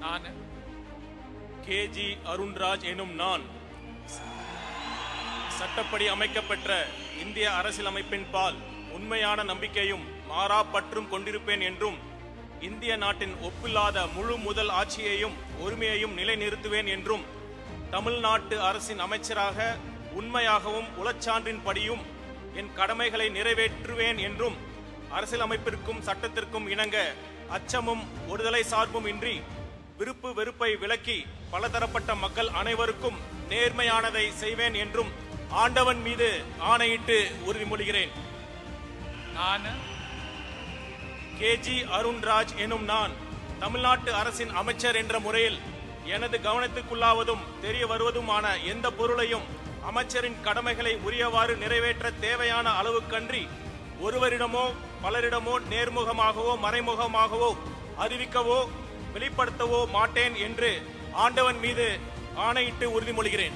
நான் கேஜி அருண்ராஜ் எனும் நான் சட்டப்படி அமைக்கப்பெற்ற இந்திய அரசியலமைப்பின் பால் உண்மையான நம்பிக்கையும் மாறா பற்றும் கொண்டிருப்பேன் என்றும் இந்திய நாட்டின் ஒப்பில்லாத முழு முதல் ஆட்சியையும் உரிமையையும் நிலைநிறுத்துவேன் என்றும் தமிழ்நாட்டு அரசின் அமைச்சராக உண்மையாகவும் உளச்சான்றின்படியும் என் கடமைகளை நிறைவேற்றுவேன் என்றும் அரசியலமைப்பிற்கும் சட்டத்திற்கும் இணங்க அச்சமும் ஒருதலை சார்பும் இன்றி விருப்பு வெறுப்பை விலக்கி பலதரப்பட்ட மக்கள் அனைவருக்கும் நேர்மையானதை செய்வேன் என்றும் ஆண்டவன் மீது ஆணையிட்டு உறுதிமொழிகிறேன். நான் கேஜி அருண்ராஜ் எனும் நான் தமிழ்நாட்டு அரசின் அமைச்சர் என்ற முறையில் எனது கவனத்துக்குள்ளாவதும் தெரிய வருவதுமான எந்த பொருளையும் அமைச்சரின் கடமைகளை உரியவாறு நிறைவேற்ற தேவையான அளவுக்கன்றி ஒருவரிடமோ பலரிடமோ நேர்முகமாகவோ மறைமுகமாகவோ அறிவிக்கவோ வெளிப்படுத்தவோ மாட்டேன் என்று ஆண்டவன் மீது ஆணையிட்டு உறுதிமொழிகிறேன்.